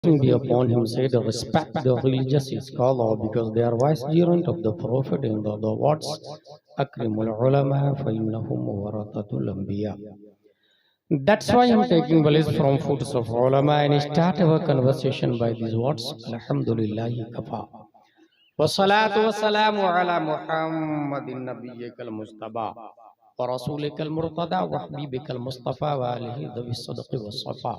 be upon him said, respect the religious scholar because they are vicegerent of the Prophet in the other words, Akrimul ulama fa innahum warathatul anbiya. That's why I'm taking valise from foods of ulama and start our conversation by these words, Alhamdulillahi kafa. Wassalatu wassalamu ala Muhammadin nabiyyikal Mustafa wa rasulikal murtada wa habibikal Mustafa wa alihi dhawi sadqi was-safa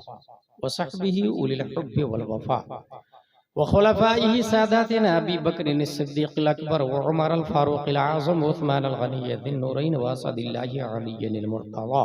wa sahbihi ulil hubbi wal wafa wa khulafaihi sadatina Abi Bakrin as-Siddiq al-Akbar wa Umar al-Faruq al-Azam wa Uthman al-Ghani dhun-nurayn wa asadillahi aliyyin al-murtada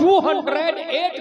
208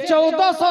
1400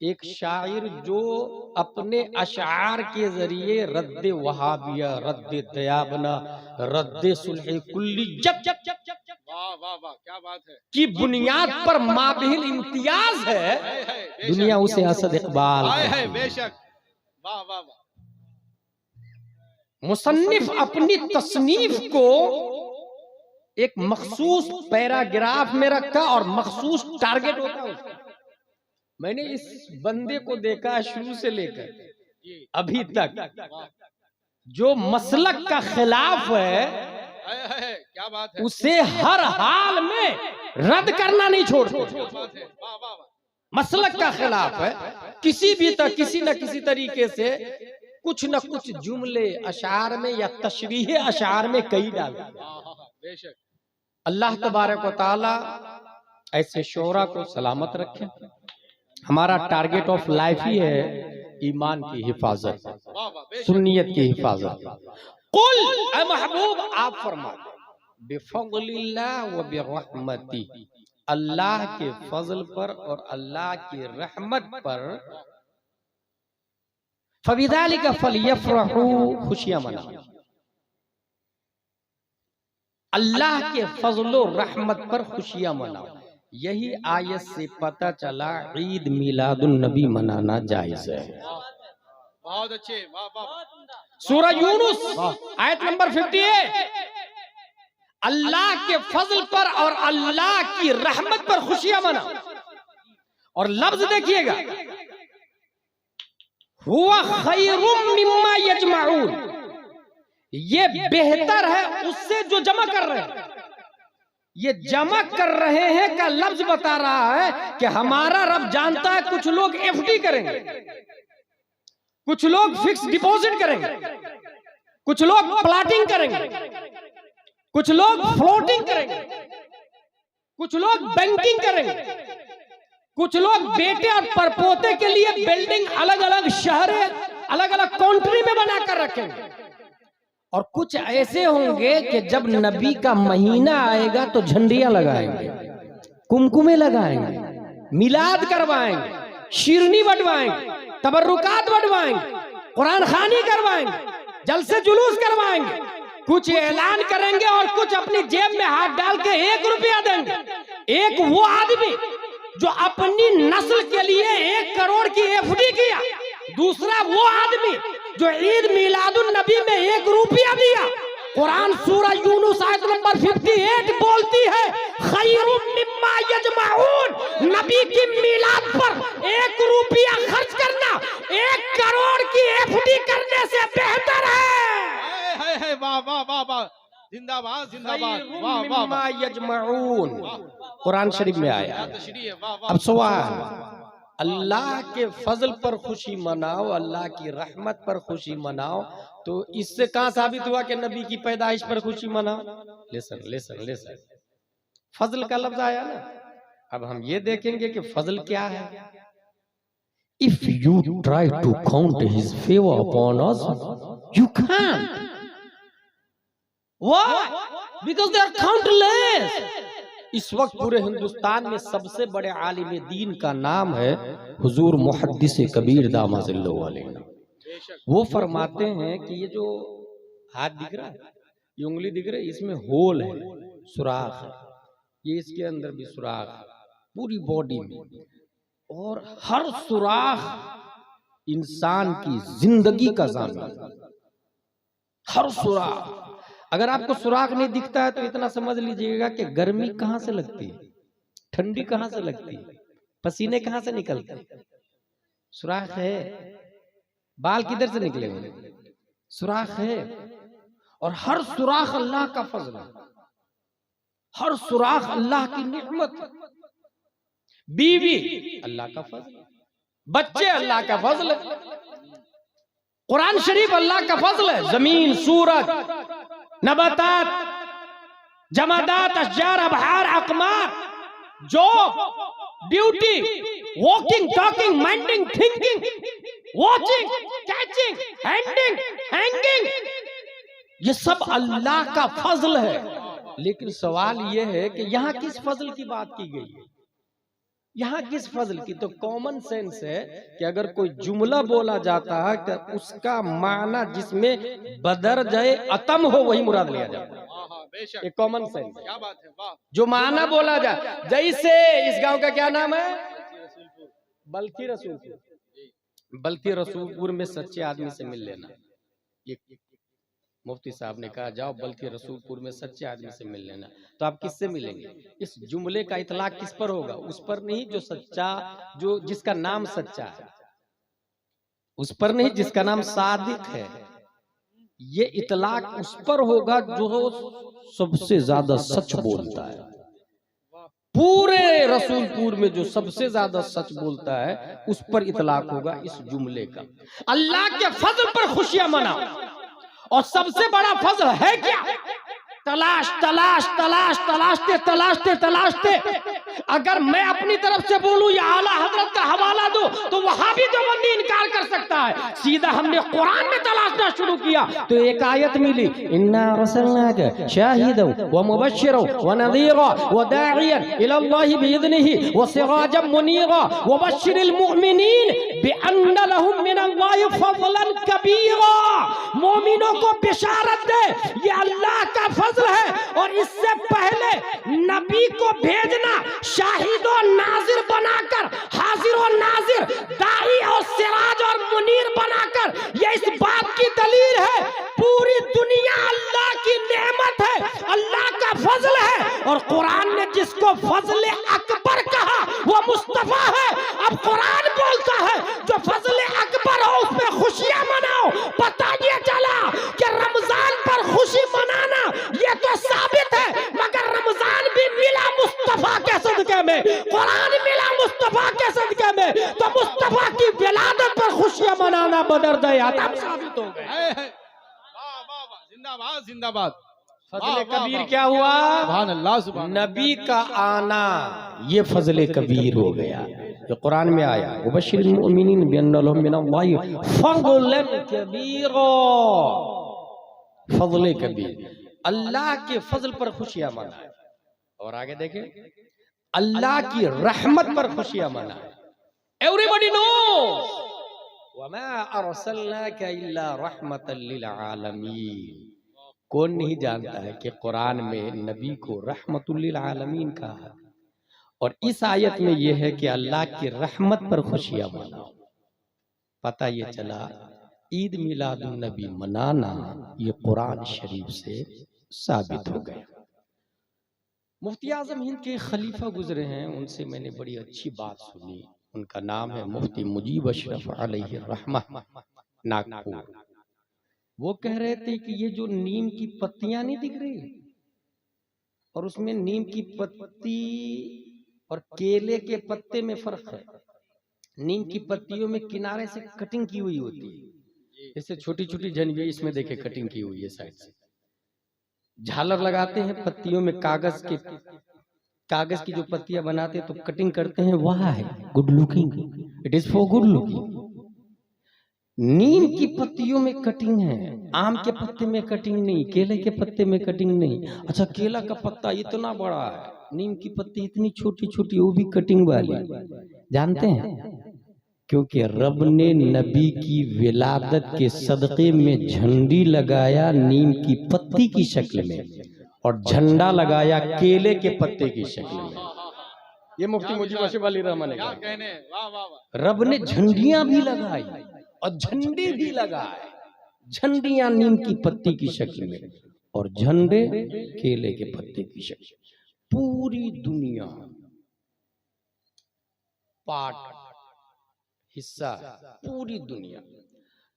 एक शायर जो अपने अशार के जरिए रद्द वहाबिया, रद्द दयाबना, रद्द सुलह कुल्ली जब वाह वाह वाह, क्या बात है, की बुनियाद पर माबिल इम्तियाज है, दुनिया उसे असद इकबाल है। बेशक, वाह वाह वाह। मुसन्निफ अपनी तसनीफ को एक मखसूस पैराग्राफ में रखा और मखसूस टारगेट होता है उसका। मैंने इस बंदे को देखा शुरू से लेकर अभी तक, जो मसलक का खिलाफ है, क्या बात है, उसे हर हाल में रद्द करना नहीं छोड़ते। मसलक का खिलाफ है, किसी भी किसी न किसी तरीके से कुछ न कुछ जुमले अशार में या तशरीह अशार में कई डालते। अल्लाह तबारक व तआला ऐसे शोरा को सलामत रखे। हमारा टारगेट ऑफ लाइफ ही है ईमान की हिफाजत, सुन्नियत की हिफाजत। कुल ऐ महबूब आप फरमा बिफज़लिल्लाह व बिरहमती, अल्लाह के फजल पर और अल्लाह की रहमत पर, फबिज़ालिका फलयफ़रहू, खुशियां मनाओ। अल्लाह के फजलो रहमत पर खुशियां मनाओ। यही आयत से पता चला ईद मिलादुन नबी मनाना जायज है। बहुत अच्छे, वाह वाह। सूरह यूनुस आयत नंबर 58, अल्लाह के फजल पर और अल्लाह की रहमत पर खुशियां मनाओ। और लफ्ज देखिएगा, हुवा खैरुम मिम्मा यजमाऊन, ये बेहतर है उससे जो जमा कर रहे हैं। ये जमा कर रहे हैं का लफ्ज बता रहा है कि हमारा रब जानता है कुछ लोग एफडी करेंगे, कुछ लोग फिक्स डिपॉजिट करेंगे, कुछ लोग प्लॉटिंग करेंगे, कुछ लोग फ्लोटिंग करेंगे, कुछ लोग बैंकिंग करेंगे, कुछ लोग बेटे और परपोते के लिए बिल्डिंग अलग अलग शहर अलग अलग कंट्री में बनाकर रखेंगे। और कुछ ऐसे होंगे कि जब नबी का महीना आएगा तो झंडियां लगाएंगे, कुमकुमे लगाएंगे, मिलाद करवाएंगे, शिरनी बंटवाएंगे, तबर्रुकात बंटवाएंगे, कुरान खानी करवाएंगे, जलसे जुलूस करवाएंगे, कुछ ऐलान करेंगे और कुछ अपनी जेब में हाथ डाल के 1 रुपया देंगे। एक वो आदमी जो अपनी नस्ल के लिए 1 करोड़ की एफडी किया, दूसरा वो आदमी जो ईद मिलादुन नबी में 1 रुपया दिया। कुरान सूरह यूनुस आयत नंबर 58 बोलती है खैरुम मिम्मा यजमाऊन, नबी की मिलाद पर 1 रुपया खर्च करना 1 करोड़ की एफडी करने से बेहतर है। वाह वाह वाह वाह, जिंदाबाद जिंदाबाद, वाह वाह वाह। यजमाऊन कुरान शरीफ में आया। अब सवाल, अल्लाह के फजल पर खुशी मनाओ, अल्लाह की रहमत पर खुशी मनाओ, तो इससे कहां साबित हुआ कि नबी की पैदाइश पर खुशी मनाओ? लिसन लिसन लिसन, फजल का लफ्ज आया ना। अब हम ये देखेंगे कि फजल क्या है। If you try to count his favour upon us, you can't. Why? Because they are countless. इस वक्त पूरे हिंदुस्तान में सबसे बड़े आलिम दीन का नाम है हुजूर मुहद्दिस कबीर दामजिल्लहु अलैहि। वो फरमाते हैं कि ये जो हाथ दिख रहा है, ये उंगली दिख रही है, इसमें होल है, सुराख है, ये इसके अंदर भी सुराख है, पूरी बॉडी में। और हर सुराख इंसान की जिंदगी का ज़ामिन, हर सुराख। अगर आपको सुराख नहीं दिखता है तो इतना समझ लीजिएगा कि गर्मी कहां से लगती है, ठंडी कहां से लगती है, पसीने कहां से निकलते हैं। सुराख है। बाल किधर से निकलेंगे? सुराख है। और हर सुराख अल्लाह का फजल है, हर सुराख अल्लाह की निअमत है। बीवी अल्लाह का फजल, बच्चे अल्लाह का फजल है, कुरान शरीफ अल्लाह का फजल है, जमीन, सूरज, नबातात, जमादात, अशजार, अबहार, अकमार, job, duty, walking, talking, minding, thinking, watching, catching, handing, hanging, ये सब अल्लाह का फजल है। लेकिन सवाल यह है कि यहां किस फजल की बात की गई है? यहाँ किस फजल की? तो कॉमन सेंस है कि अगर कोई जुमला बोला जाता है तो उसका माना जिसमें बदर जाए अतम हो वही मुराद लिया जाता है। बेशक, ये कॉमन सेंस है। क्या बात है, वाह। जो माना बोला जाए, जैसे इस गांव का क्या नाम है? बल्थी रसूलपुर। बल्थी रसूलपुर में सच्चे आदमी से मिल लेना। ये मुफ्ती साहब ने कहा जाओ बल्कि रसूलपुर में सच्चे आदमी से मिल लेना। तो आप किससे मिलेंगे? इस जुमले का इतलाक किस पर होगा? उस पर नहीं जो सच्चा, जो जिसका नाम सच्चा है, उस पर नहीं जिसका नाम सादिक है। ये इतलाक उस पर होगा जो सबसे ज्यादा सच बोलता है। पूरे रसूलपुर में जो सबसे ज्यादा सच बोलता है उस पर इतलाक होगा इस जुमले का। अल्लाह के फजल पर खुशियां मनाओ। और सबसे बड़ा फजल है क्या? तलाश तलाश तलाश तलाशते तलाशते तलाशते। अगर मैं अपनी तरफ से बोलूं या आला हजरत का हवाला दूं तो वहां भी देवबंदी इनकार कर सकता है। सीधा हमने कुरान में तलाशना शुरू किया तो एक आयत मिली, इन्ना रसलनाका शाहिदन व मुबश्शिरन व नज़ीरा व दाइयन इलल्लाहि बिइज़निहि व सिराजन मुनीरा व बश्शिरिल मुमिनीन बिअन्ना लहुम मिनल्लाहि फज़लन कबीरा। मोमिनों को बिशारत दे, ये अल्लाह का फजल है। और इससे पहले नबी को भेजना शाहिद और नाजिर बनाकर, हाजिर और नाजिर, दाई और सिराज और मुनीर बनाकर, ये इस बात की दलील है पूरी दुनिया अल्लाह की नेमत है, अल्लाह का फजल है। और कुरान ने जिसको फजल अकबर कहा वो मुस्तफा है। अब कुरान बोलता है जो फजल अकबर हो उसमें खुशियां मनाओ। पता ये चला कि रमजान पर खुशी मनाना ये तो साबित है, मगर रमजान भी मिला मुस्तफा के सदके में, कुरान मिला मुस्तफा के सदके में। तो मुस्तफा की विलादत पर खुशियां मनाना बदर दयातम साबित हो गए। वाह वाह वाह, जिंदाबाद जिंदाबाद। फजले कबीर क्या हुआ? सुभान अल्लाह, सुभान नबी का आना ये फजले कबीर हो गया जो कुरान में आया। वबश्शिरिल मुमिनीन बिअन्ना लहुम मिनल्लाहि फज़लन कबीरा। फजले कबीर, अल्लाह के फजल पर खुशियां मनाए। और आगे देखें, अल्लाह की रहमत पर खुशियां मनाए। एवरीबॉडी नोस वमा अरसलनाका इल्ला रहमतल लिल आलमीन। कौन नहीं जानता है कि कुरान में नबी को रहमतुल लिल आलमीन कहा है। और इस आयत में यह है कि अल्लाह की रहमत पर खुशियां मनाओ। पता ये चला ईद मिलादुन नबी मनाना ये कुरान शरीफ से साबित हो गया। मुफ्ती आजम हिंद के खलीफा गुजरे हैं, उनसे मैंने बड़ी अच्छी बात सुनी। उनका नाम है मुफ्ती मुजीब अशरफ अलैहि रहमह, नागपुर। वो कह रहे थे कि ये जो नीम की पत्तियां नहीं दिख रही और उसमें नीम की पत्ती और केले के पत्ते में फर्क है। नीम की पत्तियों में किनारे से कटिंग की हुई होती है, जैसे छोटी छोटी झंडियां, इसमें देखे कटिंग की हुई है साइड से। झालर लगाते हैं पत्तियों में, कागज की जो पत्तियां बनाते हैं तो कटिंग करते हैं, वह है good looking, it is for good looking. नीम की पत्तियों में कटिंग है, आम के पत्ते में कटिंग नहीं, केले के पत्ते में कटिंग नहीं। अच्छा, केला का पत्ता इतना बड़ा है, नीम की पत्ती इतनी छोटी छोटी, वो भी कटिंग वाली। जानते हैं क्योंकि रब ने नबी की विलादत के सदक़े में झंडी लगाया नीम की पत्ती की शक्ल में और झंडा लगाया केले के पत्ते की शक्ल में। ये मुफ्ती मुजीब अशरफ अली रहमान ने कहा। रब ने झंडियां भी लगाई और झंडे भी लगाए, झंडियां नीम की पत्ती की शक्ल में और झंडे केले के पत्ते की शक्ल। पूरी दुनिया पार्ट हिस्सा, पूरी दुनिया।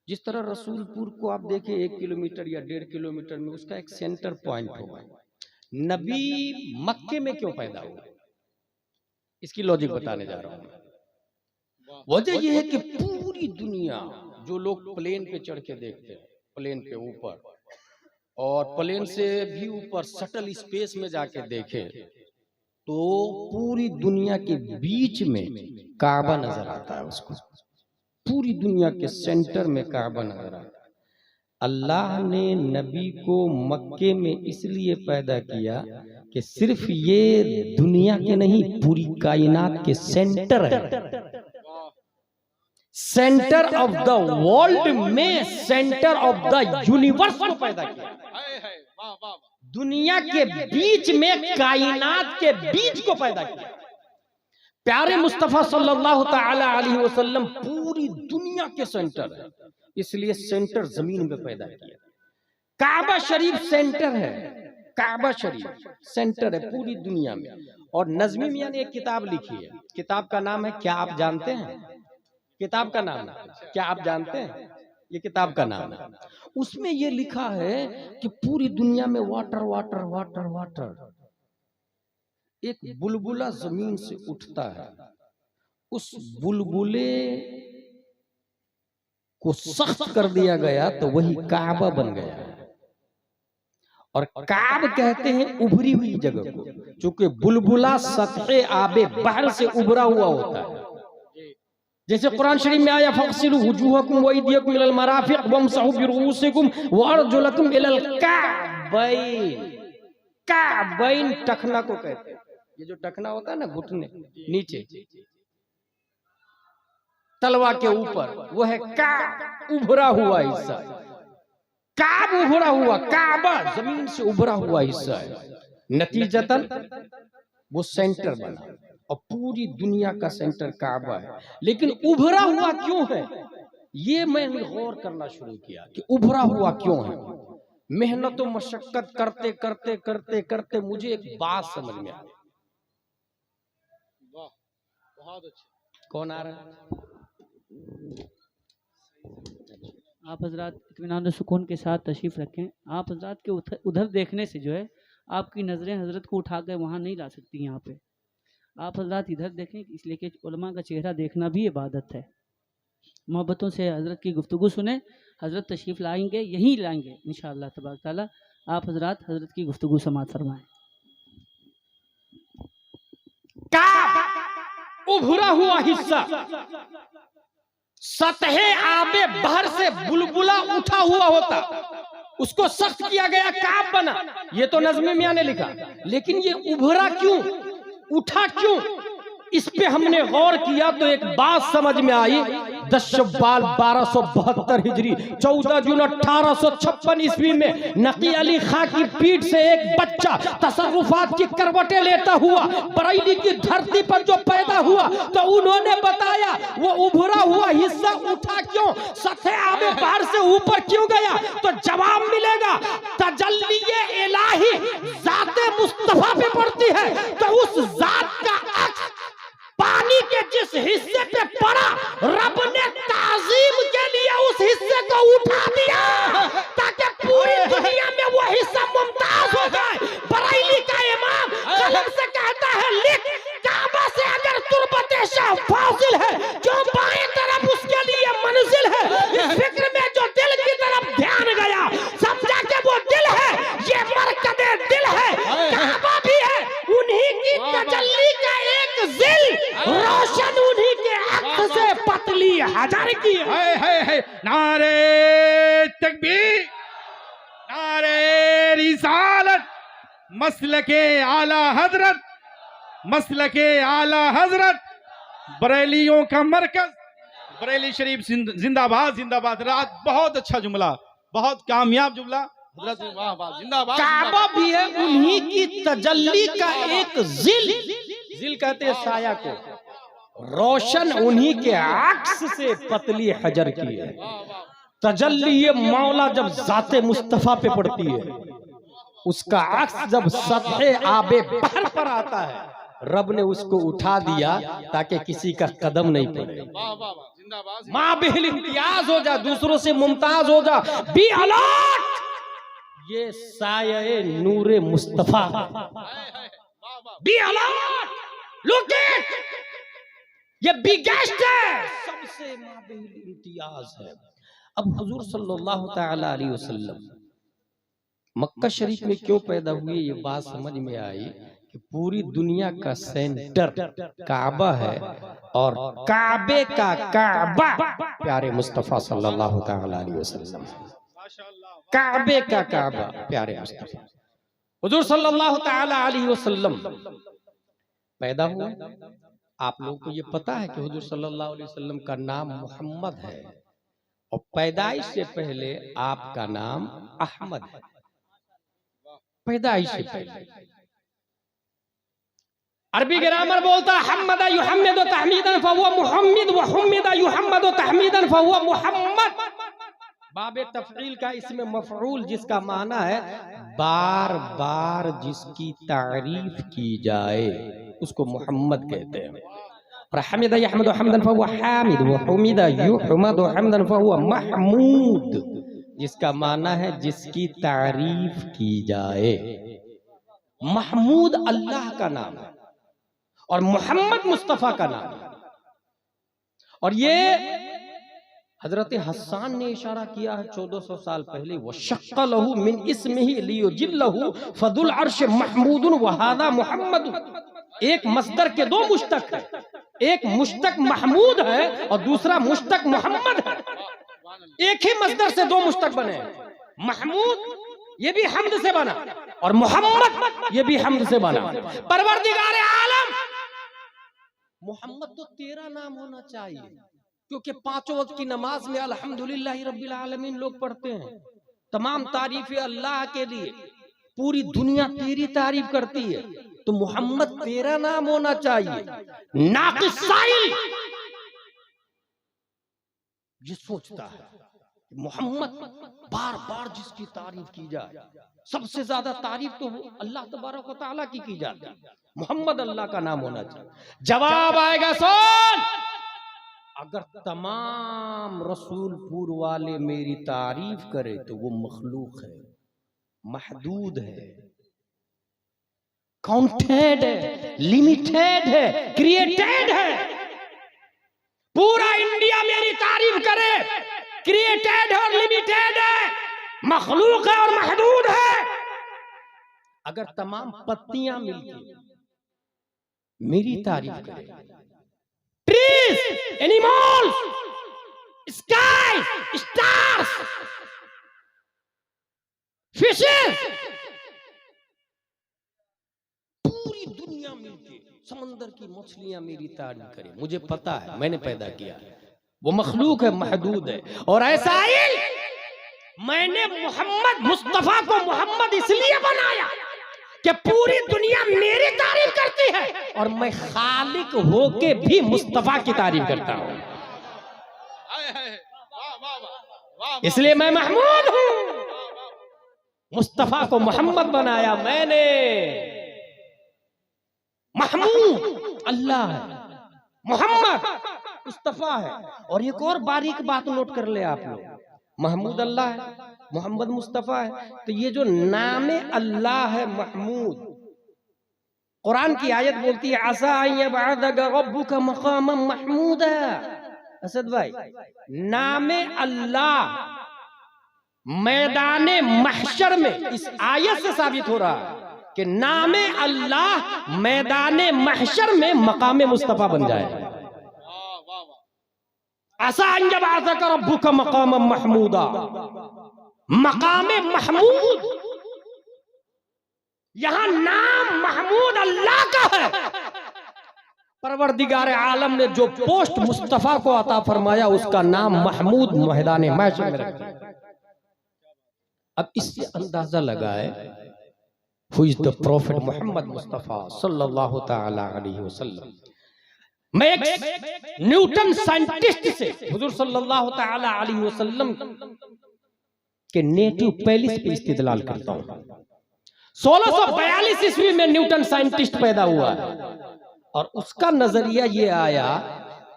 जिस तरह रसूलपुर को आप देखें 1 किलोमीटर या 1.5 किलोमीटर में उसका एक सेंटर पॉइंट होगा। नबी मक्के में क्यों पैदा हुआ, इसकी लॉजिक बताने जा रहा हूं। वजह यह है कि पूरी दुनिया, जो लोग प्लेन पे चढ़ के देखते हैं, प्लेन पे ऊपर और प्लेन से भी ऊपर शटल स्पेस में जाके देखे तो पूरी दुनिया के बीच में काबा नजर आता है उसको। पूरी दुनिया के सेंटर में काबा नजर आता है। अल्लाह ने नबी को मक्के में इसलिए पैदा किया कि सिर्फ ये दुनिया के नहीं, पूरी कायनात के सेंटर है, सेंटर ऑफ द वर्ल्ड में, सेंटर ऑफ द यूनिवर्स को पैदा किया। वाह वाह। दुनिया के बीच में, कायनात के बीच को पैदा किया। प्यारे मुस्तफा सल्लल्लाहु ताला अलैहि वसल्लम पूरी दुनिया के सेंटर है, इसलिए सेंटर जमीन में पैदा किया। काबा शरीफ सेंटर है, काबा शरीफ सेंटर है पूरी दुनिया में। और नज़्मी मियां ने एक किताब लिखी है, किताब का नाम है क्या आप जानते हैं? किताब का नाम क्या आप जानते हैं? ये किताब का नाम है। उसमें ये लिखा है कि पूरी दुनिया में वाटर वाटर वाटर वाटर, एक बुलबुला जमीन से उठता है, उस बुलबुले को सख्त कर दिया गया तो वही काबा बन गया। और काब कहते हैं उभरी हुई जगह को, क्योंकि बुलबुला सतहे आबे बहर से उभरा हुआ होता है। जैसे कुरान शरीफ में आया फगसिलू वुजूहकुम व अयदियकुम इलल मराफिक वमसहू बिरुऊसिकुम व अर्जुलकुम इलल काबैन। काबैन टखना को कहते हैं, ये जो टखना होता है ना घुटने नीचे तलवा के ऊपर, वो है काब, उभरा हुआ हिस्सा। काब उभरा हुआ, काबा जमीन से उभरा हुआ हिस्सा है। नतीजतन वो सेंटर बना और पूरी दुनिया का सेंटर काबा है। लेकिन उभरा हुआ क्यों है, ये मैंने गौर करना शुरू किया कि उभरा हुआ क्यों है। मेहनत और मशक्कत करते करते करते करते मुझे एक बात समझ में आई। वाह, बहुत अच्छा। कौन आ रहा है? आप हजरात इत्मीनान और सुकून के साथ तशरीफ़ रखें। आप हजरात के उधर देखने से जो है आपकी नज़रें हजरत को उठा कर वहाँ नहीं ला सकती। यहाँ पे आप हजरात इधर देखें, इसलिए कि उलमा का चेहरा देखना भी इबादत है। मोहब्बतों से हजरत की गुफ्तगू सुने, हजरत तशरीफ़ लाएंगे, यहीं लाएंगे इंशाअल्लाह तबारक ताला। आप हजरात हजरत की गुफ्तगू समाअत फरमाएं। उभरा हुआ हिस्सा, सतहे आबे बहर से बुलबुला उठा हुआ होता, उसको सख्त किया गया, काब बना। ये तो नज़्मी मियां ने लिखा, लेकिन ये उभरा क्यों, उठा क्यों, इस पे हमने गौर किया तो एक बात समझ में आई। 10 शव्वाल 1272 हिजरी 14 जून 1856 ईस्वी में नकी अली खां की पीठ से एक बच्चा तसर्रुफात की करवटें लेता हुआ बरेली की धरती पर जो पैदा हुआ, तो उन्होंने बताया वो उभरा हुआ हिस्सा उठा क्यों, सतह आबे बाहर से ऊपर क्यों गया, तो जवाब मिलेगा तजल्ली इलाही जाते मुस्तफा पे पड़ती है, तो उस जात का अक्स पानी के जिस हिस्से पे पड़ा, रब ने ताजीम के लिए उस हिस्से को उठा दिया ताकि पूरी दुनिया में वो हिस्सा मुमताज हो जाए। बरेली का इमाम कलम से कहता है लिख, काबा से अगर तुरबत शाह फाजिल है, जो बाएं तरफ उसके लिए मंजिल है। इस फिक्र में जो दिल की तरफ ध्यान गया, समझा कि वो दिल है, ये मरकज़े दिल है, काबा भी है, उन्हीं की तजल्ली का एक जिल, रोशन उन्हीं के अक्स से पतली हजर की है। नारे तकबीर, नारे रिसालत, मसलके आला हजरत, मसलके आला हजरत, बरेलियों का मरकज बरेली शरीफ जिंदाबाद जिंदाबाद। रात बहुत अच्छा जुमला, बहुत कामयाब जुमला हजरत, वाह वाह, जिंदाबाद। काबा भी है उन्हीं की तजल्ली का एक जिल, जिल कहते हैं साया को, रोशन उन्हीं के अक्स से पतली हजर की है। तजल्ली ये मौला जब जाते मुस्तफा पे पड़ती है, उसका अक्स जब सतहे आबे बहर पर आता है, रब ने उसको उठा दिया ताकि किसी का कदम नहीं पड़े। माँ बेहल इम्तियाज हो जा, दूसरों से मुमताज हो जा, बी अलर्ट। ये साये नूरे मुस्तफा, बी अलर्ट, लुक इट, ये बिगेस्ट है, सबसे माबेहल इम्तियाज है। अब हुजूर सल्लल्लाहु ताला अलैहि वसल्लम मक्का शरीफ में क्यों पैदा हुए, ये बात समझ में आई कि पूरी दुनिया का सेंटर काबा है और काबे का काबा प्यारे मुस्तफा सल्लल्लाहु ताला अलैहि वसल्लम। काबे का काबा प्यारे मुस्तफा हुजूर सल्लल्लाहु ताला अलैहि वसल्लम पैदा हुए। आप लोगों को ये पता है कि हुजूर सल्लल्लाहु अलैहि वसल्लम का नाम मोहम्मद है और पैदाइश से पहले आपका नाम अहमद है। पैदाइश से पहले अरबी ग्रामर बोलता है हम्मद युहम्मिदु तहमीदन फहुवा मुहम्मिद व हुम्मिदा युहम्मदु तहमीदन फहुवा मुहम्मद। बाबे तफईल का इसमें मफऊल जिसका माना है बार बार जिसकी तारीफ की जाए उसको मोहम्मद कहते हैं। और हमिदा यहमदु हम्दन फहुवा हामिद व हुमिदा युहमदु हम्दन फहुवा महमूद जिसका माना है जिसकी तारीफ की जाए। महमूद अल्लाह का नाम है और मोहम्मद मुस्तफा का नाम है। और ये हजरत हसन ने इशारा किया है 1400 साल पहले, वो शक्कलहु मिन इस्मिही लियुजिल्लहु फदुल अर्श महमूदुन व हादा मुहम्मद। एक मस्दर के दो मुश्तक है, एक मुश्तक महमूद है और दूसरा मुश्तक मोहम्मद है। एक ही मस्दर से दो मुश्तक बने, महमूद ये भी हमद से बना और मोहम्मद ये भी हमद से बना। परवरदिगार आलम मोहम्मद तो तेरा नाम होना चाहिए, क्योंकि पांचों वक्त की नमाज में अल्हम्दुलिल्लाह रब्बिल आलमीन लोग पढ़ते हैं। तमाम तारीफें अल्लाह के लिए, पूरी दुनिया तेरी तारीफ करती है, तो मोहम्मद तेरा नाम होना चाहिए। नाक़िस साइल ये सोचता है मोहम्मद बार बार जिसकी तारीफ की जाए, सबसे ज्यादा तारीफ तो अल्लाह तबारक व तआला की जाती है, मोहम्मद अल्लाह का नाम होना चाहिए। जवाब आएगा सुन, अगर तमाम रसूलपुर वाले मेरी तारीफ करे तो वो मखलूक है, महदूद है, काउंटेड है, लिमिटेड है, क्रिएटेड है। पूरा इंडिया मेरी तारीफ करे, क्रिएटेड है और लिमिटेड है, मखलूक है और महदूद है। अगर तमाम पत्तियां मिलकर मेरी तारीफ करें, trees, animals, sky, stars, fishes, पूरी दुनिया मिलके समंदर की मछलियां मेरी तारीफ करें, मुझे पता है मैंने पैदा किया, वो मखलूक है, महदूद है। और ऐसा ही मैंने मोहम्मद मुस्तफा को मोहम्मद इसलिए बनाया कि पूरी दुनिया मेरी तारीफ करती है और मैं खालिक होके भी मुस्तफा की तारीफ करता हूं, इसलिए मैं महमूद हूं। मुस्तफा को मोहम्मद बनाया मैंने। महमूद अल्लाह है, मोहम्मद मुस्तफा है। और एक और बारीक बात नोट कर ले आप लोग, महमूद अल्लाह है, मोहम्मद मुस्तफा है, तो ये जो नाम अल्लाह है महमूद, कुरान की आयत बोलती है आसा यबअदका रब्बुका मकामम महमूदा। असद भाई, नाम अल्लाह मैदाने महशर में इस आयत से साबित हो रहा है कि नाम अल्लाह मैदाने महशर में मकाम मुस्तफा बन जाए। आसा यबअदका रब्बुका मकामम महमूदा, मकाम महमूद, यहां नाम महमूद अल्लाह का है। परवरदिगार आलम ने जो पोस्ट मुस्तफा को अता फरमाया उसका नाम महमूद मैदान महशर में रखा। अब इससे अंदाजा लगाए who is the prophet Muhammad Mustafa सल्लल्लाहु ताला अलैहि वसल्लम। मैं एक न्यूटन साइंटिस्ट से हुजूर सल्लल्लाहु ताला अलैहि वसल्लम के नेटिव पैलेस पे इस्तेदलाल करता हूं। 1642 ईस्वी में न्यूटन साइंटिस्ट पैदा हुआ है और उसका नजरिया ये आया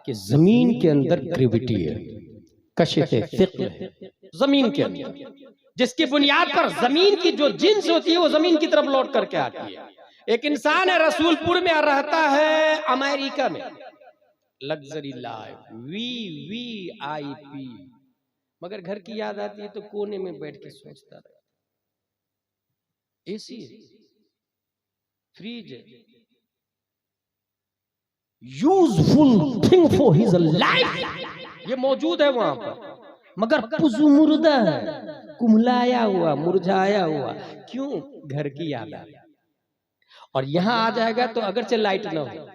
कि जमीन के अंदर ग्रेविटी है, कशिश फिक्र है जमीन के अंदर, जिसकी बुनियाद पर जमीन की जो जिन्स होती है वो जमीन की तरफ लौट करके आती है। एक इंसान है रसूलपुर में रहता है अमेरिका में, लग्जरी लाइफ, VIP, मगर घर की याद आती है तो कोने में बैठ के सोचता रहता, AC है, फ्रिज है, useful thing for his life ये मौजूद है वहां पर, मगर पुजुमुर्दा है, कुम्हलाया हुआ, मुरझाया हुआ। क्यों? घर की याद आ गई। और यहाँ आ जाएगा तो अगर से लाइट ना हो,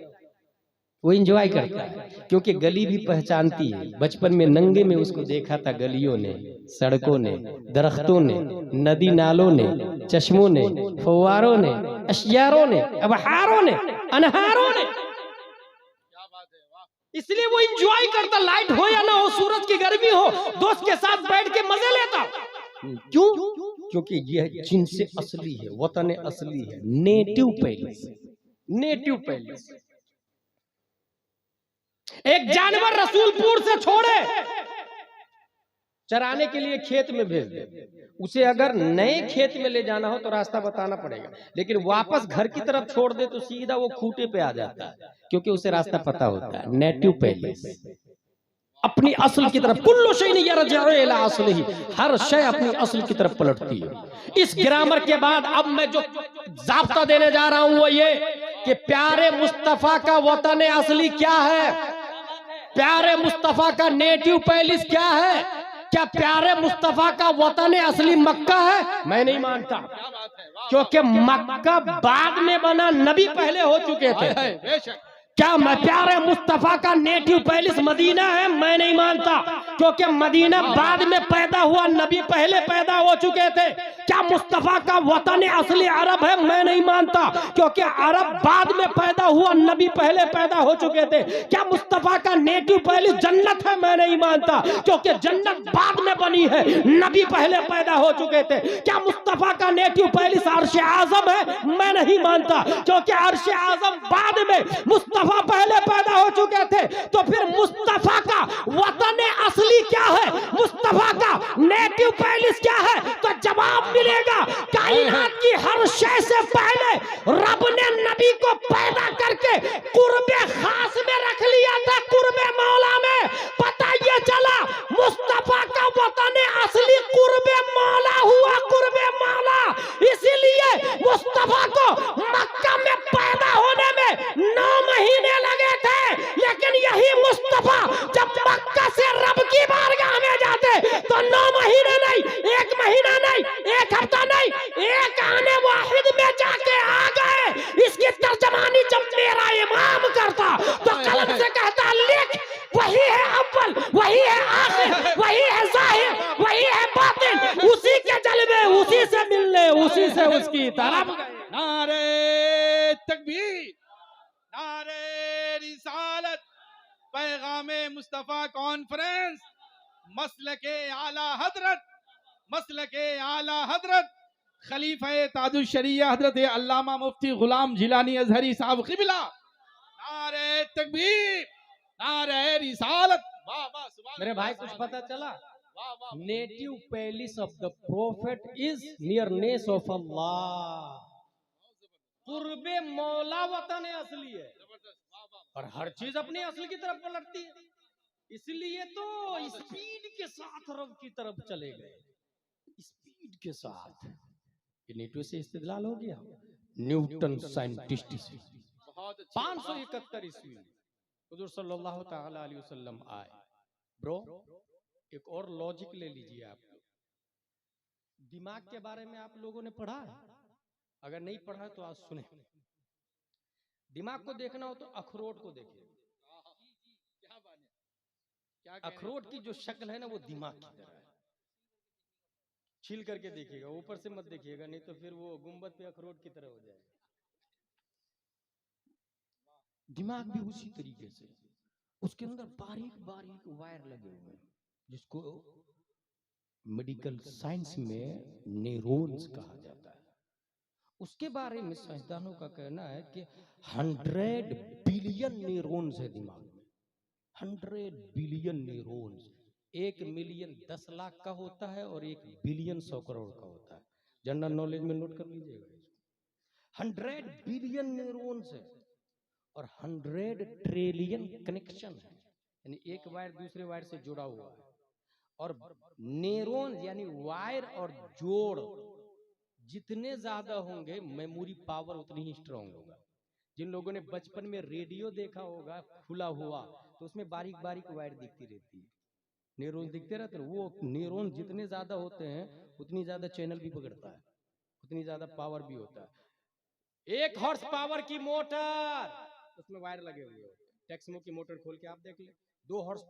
वो एंजॉय करता है, क्योंकि गली भी पहचानती है। बचपन में नंगे में उसको देखा था गलियों ने, सड़कों ने, दरख्तों ने, नदी नालों ने, चश्मों ने, फव्वारों ने, अशियारों ने, अबहारों ने, अनहारों ने। इसलिए वो एंजॉय करता, लाइट हो या ना हो, सूरज की गर्मी हो, दोस्त के साथ बैठ के मजे लेता। क्यों? क्योंकि यह जिनसे असली है, वतन असली है, नेटिव पैलेस, नेटिव पैलेस। एक जानवर रसूलपुर से छोड़े चराने के लिए खेत में भेज दे, उसे अगर नए खेत में ले जाना हो तो रास्ता बताना पड़ेगा, लेकिन वापस घर की तरफ छोड़ दे तो सीधा वो खूंटे पे आ जाता है, क्योंकि उसे रास्ता पता होता है। नेटिव पैलेस, अपनी असल की तरफ। कुल्लु शैइन यरजिउ इला असलिही, हर शय अपनी असल की तरफ पलटती है। इस ग्रामर के बाद अब मैं जो जाब्ता देने जा रहा हूं वो ये कि प्यारे मुस्तफा का वतन असली क्या है, प्यारे मुस्तफा का नेटिव पैलेस क्या है। क्या प्यारे मुस्तफा का वतन असली मक्का है? मैं नहीं मानता, क्योंकि मक्का बाद में बना, नबी पहले हो चुके थे। क्या मैं प्यारे मुस्तफा का नेटिव पैलेस मदीना है? मैं नहीं मानता, क्योंकि मदीना बाद में पैदा हुआ, नबी पहले पैदा हो चुके थे। क्या मुस्तफा का वतन असली अरब है? मैं नहीं मानता, क्योंकि अरब बाद में पैदा हुआ, नबी पहले पैदा हो चुके थे। क्या मुस्तफा का नेटिव पैलेस जन्नत है? मैं नहीं मानता, क्योंकि जन्नत बाद में बनी है, नबी पहले पैदा हो चुके थे। क्या मुस्तफा का नेटिव पैलेस अर्श आजम है? मैं नहीं मानता, क्योंकि अर्श आजम बाद में, मुस्तफा पहले पैदा हो चुके थे। तो फिर मुस्तफा का वतन असली क्या है, मुस्तफा का नेटिव पैलेस क्या है? तो जवाब मिलेगा, कायनात की हर शय से पहले रब ने नबी को पैदा करके कुर्बे खास में रख लिया था, कुर्बे मौला में। पता ये चला मुस्तफा का वतन असली कुर्बे मौला हुआ, कुर्बे मौला। इसीलिए मुस्तफा को मक्का में पैदा होने में 9 महीने लगे थे, लेकिन यही मुस्तफा जब मक्का से रब की बारगाह में जाते तो 9 महीने नहीं, 1 महीना नहीं, 1 हफ्ता नहीं, 1 आने वाहिद में जाके आ गए। इसकी तर्जमानी जब मेरा इमाम करता तो कलम से कहता, लिख वही है अव्वल, वही है आखिर, वही है जाहिर, वही है बातिन, उसी के जलवे, उसी से मिलने, उसी से उसकी तरफ। नारे तकबीर, नारे रिसालत, पैगामे मुस्तफा कॉन्फ्रेंस, मसलके आला हजरत, मसलके आला हजरत खलीफा ताजुश शरिया हजरत अल्लामा मुफ्ती गुलाम जिलानी अजहरी साहब क़िबला। नारे तकबीर, नारे रिसालत। वाह वाह, सुभान मेरे भाई कुछ पता चला? Native palace of the prophet is nearness of Allah. कुर्बे मौला वतन असली है, और हर चीज अपनी असली की तरफ पलटती है। इसलिए तो स्पीड के साथ रब की तरफ चले गए, स्पीड के साथ। ये नेटिव से इस्तेदलाल हो गया। न्यूटन साइंटिस्ट 571 ईस्वी में हुजूर सल्लल्लाहु ताला अलैहि वसल्लम आए। ब्रो एक और लॉजिक ले लीजिए आप लोग। दिमाग के बारे में आप लोगों ने पढ़ा है? अगर नहीं पढ़ा तो आज सुने। दिमाग को देखना हो तो अखरोट को देखिए। अखरोट की जो शक्ल है ना, वो दिमाग की तरह है। छील करके देखिएगा, ऊपर से मत देखिएगा, नहीं तो फिर वो गुंबद पे अखरोट की तरह हो जाएगा। दिमाग भी उसी तरीके से, उसके अंदर बारीक बारीक वायर लगे हुए हैं, जिसको मेडिकल साइंस में न्यूरॉन्स कहा जाता है। उसके बारे में साइंसदानों का कहना है कि 100 बिलियन न्यूरॉन्स है दिमाग में। 100 बिलियन न्यूरॉन्स। 1 मिलियन 10 लाख का होता है और 1 बिलियन 100 करोड़ का होता है। जनरल नॉलेज में नोट कर लीजिएगा इसको। 100 बिलियन न्यूरॉन्स है और 100 ट्रिलियन कनेक्शन है, यानी एक वायर दूसरे वायर से जुड़ा हुआ है। और न्यूरॉन यानी वायर और जोड़ जितने ज्यादा होंगे, मेमोरी पावर उतनी ही स्ट्रांग होगा। जिन लोगों ने बचपन में रेडियो देखा होगा खुला हुआ, तो उसमें बारीक बारीक वायर दिखती रहती है। न्यूरॉन दिखते रहते हैं, वो न्यूरॉन जितने ज्यादा होते हैं उतनी ज्यादा चैनल भी पकड़ता है, उतनी ज्यादा पावर भी होता है। 1 हॉर्स पावर की मोटर, उसमें वायर लगे हुए होते हैं। टेक्समो की मोटर खोल के आप देख ले, 2 हॉर्स